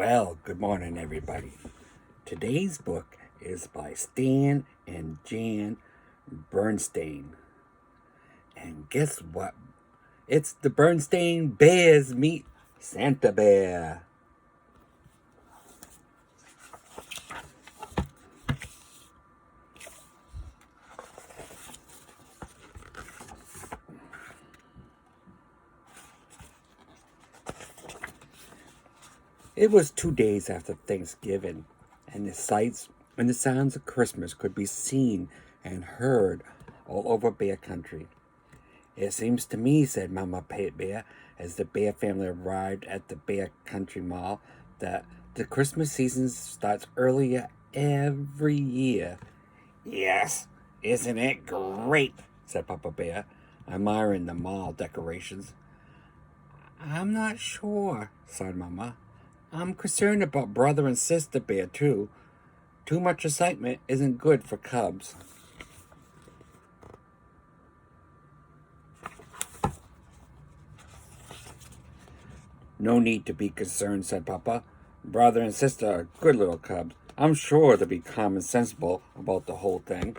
Well, good morning, everybody. Today's book is by Stan and Jan Bernstain. And guess what? It's the Bernstain Bears meet Santa Bear. It was 2 days after Thanksgiving, and the sights and the sounds of Christmas could be seen and heard all over Bear Country. It seems to me, said Mama Bear, as the Bear family arrived at the Bear Country Mall, that the Christmas season starts earlier every year. Yes, isn't it great? Said Papa Bear, admiring the mall decorations. I'm not sure, sighed Mama. I'm concerned about Brother and Sister Bear, too. Too much excitement isn't good for cubs. No need to be concerned, said Papa. Brother and sister are good little cubs. I'm sure they'll be calm and sensible about the whole thing.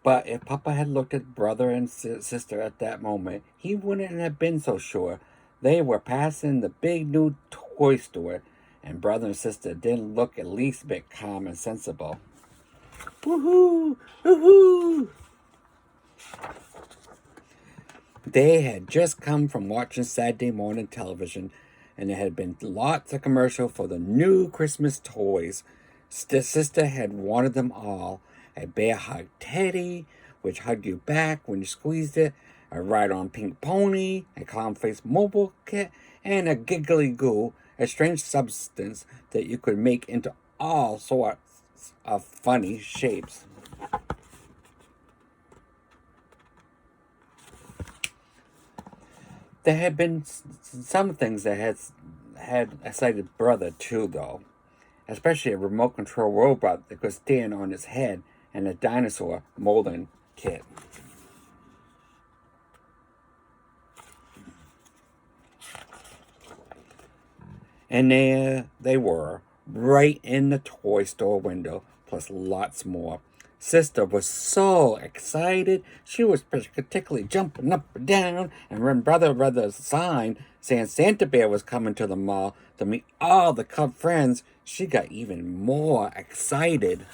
But if Papa had looked at brother and sister at that moment, he wouldn't have been so sure. They were passing the big new toy store, and brother and sister didn't look at least a bit calm and sensible. Woohoo! Woohoo! They had just come from watching Saturday morning television, and there had been lots of commercial for the new Christmas toys. Sister had wanted them all. A bear hug teddy, which hugged you back when you squeezed it, a ride-on pink pony, a clown-faced mobile kit, and a giggly goo, a strange substance that you could make into all sorts of funny shapes. There had been some things that had excited brother too, though, especially a remote control robot that could stand on its head and a dinosaur molding kit. And there they were, right in the toy store window, plus lots more. Sister was so excited, she was particularly jumping up and down, and when Brother read the sign saying Santa Bear was coming to the mall to meet all the cub friends, she got even more excited.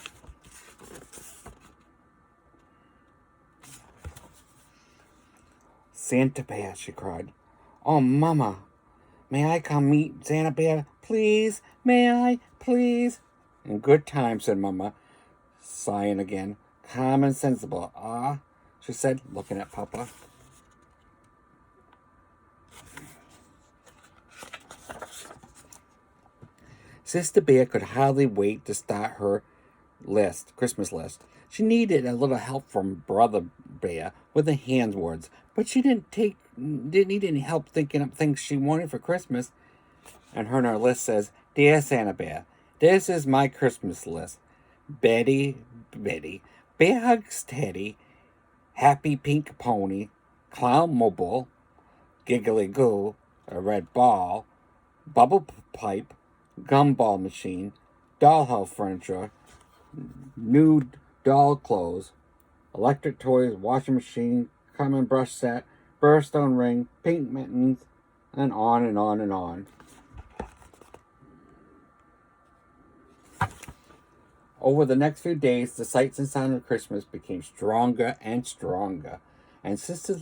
Santa Bear, she cried. Oh, Mama, may I come meet Santa Bear, please? May I, please? In good time, said Mama, sighing again. Calm and sensible, she said, looking at Papa. Sister Bear could hardly wait to start her Christmas list. She needed a little help from Brother Bear with the hand words, but she didn't need any help thinking up things she wanted for Christmas. And her list says, Dear Santa Bear, this is my Christmas list. Betty, Bear Hugs Teddy, Happy Pink Pony, Clown Mobile, Giggly Goo, a red ball, bubble pipe, gumball machine, dollhouse furniture, new doll clothes, electric toys, washing machine, common brush set, Bernstain ring, pink mittens, and on and on and on. Over the next few days, the sights and sounds of Christmas became stronger and stronger, and Sister's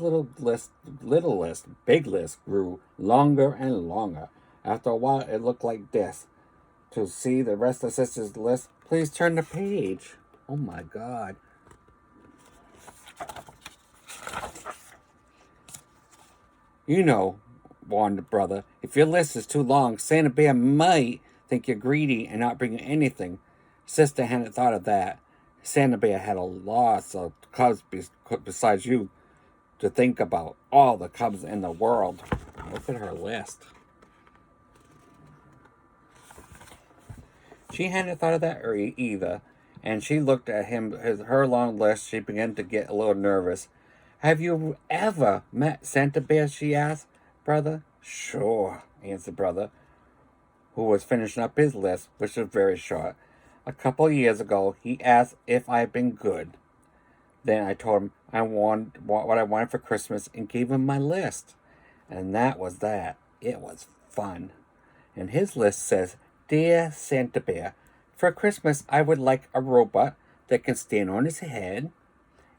big list, grew longer and longer. After a while, it looked like this. To see the rest of Sister's list, please turn the page. Oh my God. You know, warned brother, if your list is too long, Santa Bear might think you're greedy and not bring you anything. Sister hadn't thought of that. Santa Bear had a lot of cubs besides you to think about. All the cubs in the world. Look at her list. She hadn't thought of that either, and she looked at her long list. She began to get a little nervous. Have you ever met Santa Bear? She asked Brother. Sure, answered Brother, who was finishing up his list, which was very short. A couple of years ago, he asked if I had been good. Then I told him what I wanted for Christmas and gave him my list. And that was that. It was fun. And his list says, Dear Santa Bear, for Christmas I would like a robot that can stand on his head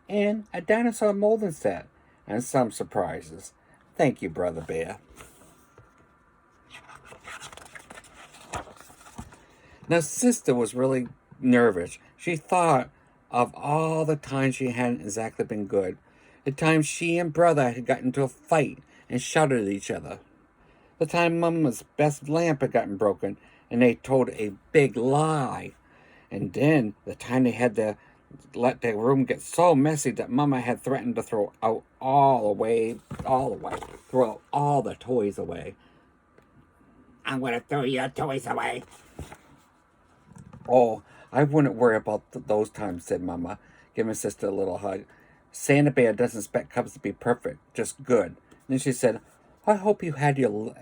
and a dinosaur molding set and some surprises. Thank you, Brother Bear. Now, Sister was really nervous. She thought of all the times she hadn't exactly been good. The times she and Brother had gotten into a fight and shouted at each other. The time Mama's best lamp had gotten broken and they told a big lie. And then the time they had to let their room get so messy that Mama had threatened to throw out throw out all the toys away. I'm going to throw your toys away. Oh, I wouldn't worry about those times, said Mama, giving Sister a little hug. Santa Bear doesn't expect cubs to be perfect, just good. And then she said, I hope you have your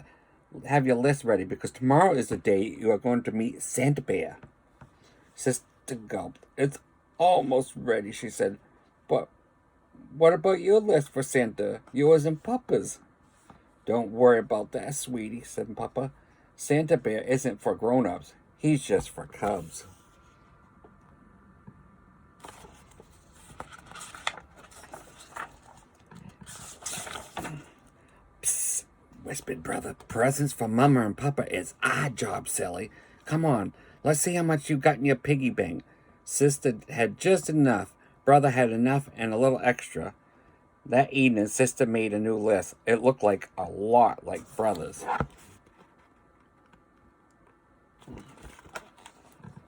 list ready, because tomorrow is the day you are going to meet Santa Bear. Sister gulped. It's almost ready, she said. But what about your list for Santa? Yours and Papa's? Don't worry about that, sweetie, said Papa. Santa Bear isn't for grown-ups. He's just for cubs. Psst, whispered Brother. Presents for Mama and Papa is our job, silly. Come on, let's see how much you got in your piggy bank. Sister had just enough. Brother had enough and a little extra. That evening, Sister made a new list. It looked like a lot like Brother's.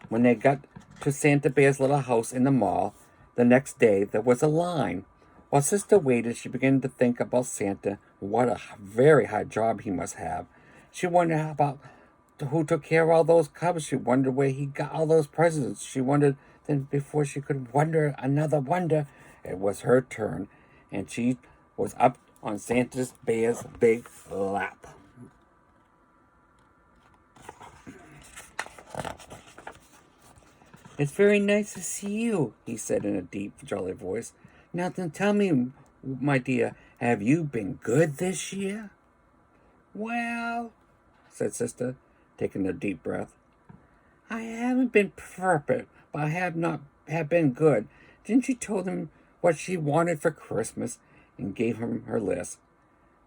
When they got to Santa Bear's little house in the mall, the next day there was a line. While Sister waited, she began to think about Santa. What a very hard job he must have. She wondered about who took care of all those cubs. She wondered where he got all those presents. She wondered, then before she could wonder another wonder, it was her turn, and she was up on Santa Bear's big lap. It's very nice to see you, he said in a deep, jolly voice. Now then tell me, my dear, have you been good this year? Well, said Sister, taking a deep breath. I haven't been perfect, but I have been good. Then she told him what she wanted for Christmas and gave him her list.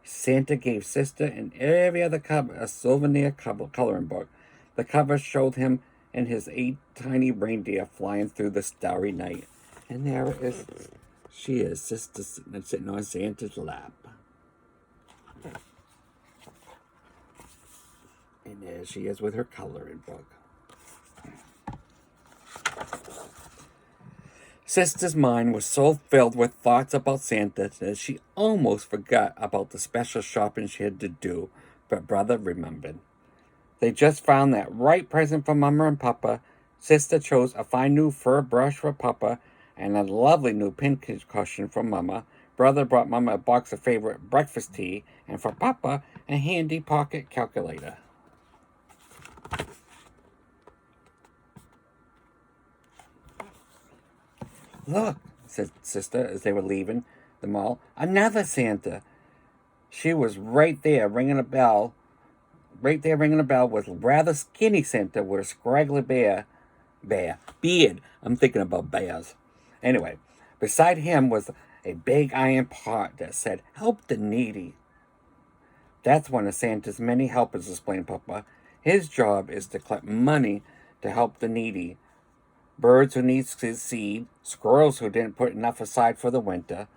Santa gave Sister and every other cub a souvenir coloring book. The cover showed him and his 8 tiny reindeer flying through the starry night. And there she is, Sister sitting on Santa's lap. And there she is with her coloring book. Sister's mind was so filled with thoughts about Santa that she almost forgot about the special shopping she had to do, but Brother remembered. They just found that right present for Mama and Papa. Sister chose a fine new fur brush for Papa and a lovely new pincushion for Mama. Brother brought Mama a box of favorite breakfast tea, and for Papa, a handy pocket calculator. Look, said Sister as they were leaving the mall, another Santa. She was right there ringing a bell was rather skinny Santa with a scraggly beard. I'm thinking about bears. Anyway, beside him was a big iron pot that said, Help the Needy. That's one of Santa's many helpers, explained Papa. His job is to collect money to help the needy. Birds who need seed, squirrels who didn't put enough aside for the winter.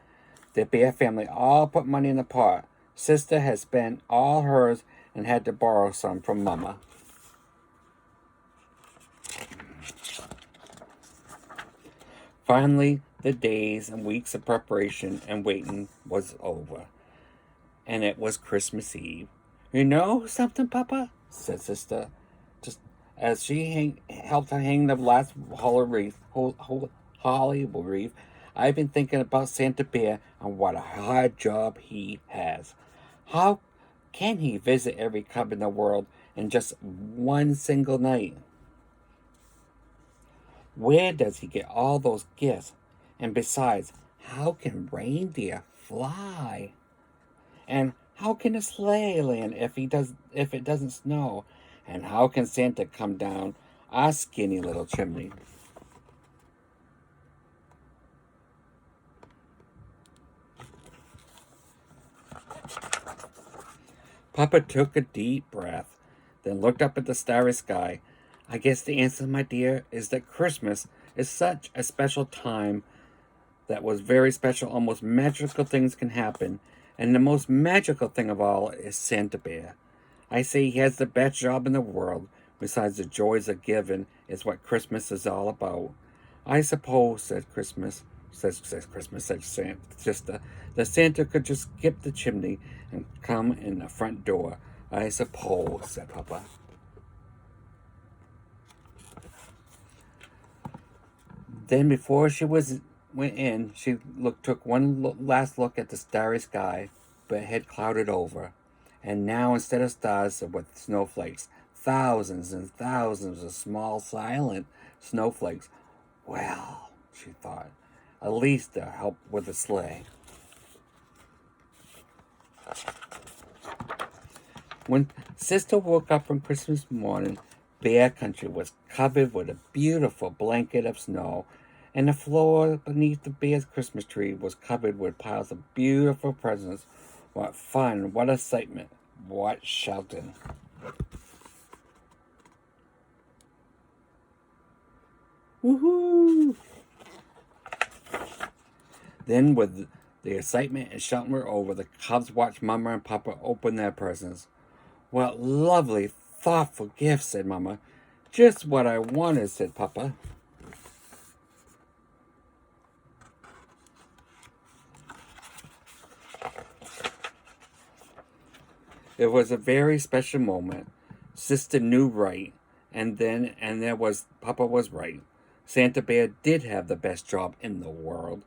The Bear family all put money in the pot. Sister has spent all hers and had to borrow some from Mama. Finally, the days and weeks of preparation and waiting was over, and it was Christmas Eve. You know something, Papa? Said Sister, just as she helped her hang the last holly wreath. I've been thinking about Santa Bear and what a hard job he has. How can he visit every cub in the world in just one single night? Where does he get all those gifts? And besides, how can reindeer fly? And how can a sleigh land if it doesn't snow? And how can Santa come down our skinny little chimney? Papa took a deep breath, then looked up at the starry sky. I guess the answer, my dear, is that Christmas is such a special time that was very special. Almost magical things can happen. And the most magical thing of all is Santa Bear. I say he has the best job in the world. Besides the joys of giving is what Christmas is all about. I suppose, says Christmas, said Santa, the Santa could just skip the chimney and come in the front door. I suppose, said Papa. Then, before she went in, she took one last look at the starry sky, but it had clouded over. And now, instead of stars with snowflakes, thousands and thousands of small, silent snowflakes. Well, she thought, at least they'll help with the sleigh. When Sister woke up from Christmas morning, Bear Country was covered with a beautiful blanket of snow, and the floor beneath the bear's Christmas tree was covered with piles of beautiful presents. What fun, what excitement, what shouting. Woohoo! Then, with the excitement and shouting were over, the cubs watched Mama and Papa open their presents. What lovely, thoughtful gifts, said Mama. Just what I wanted, said Papa. It was a very special moment. Sister knew right, and Papa was right. Santa Bear did have the best job in the world,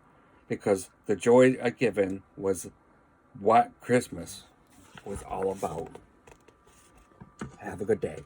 because the joy of giving was what Christmas was all about. Have a good day.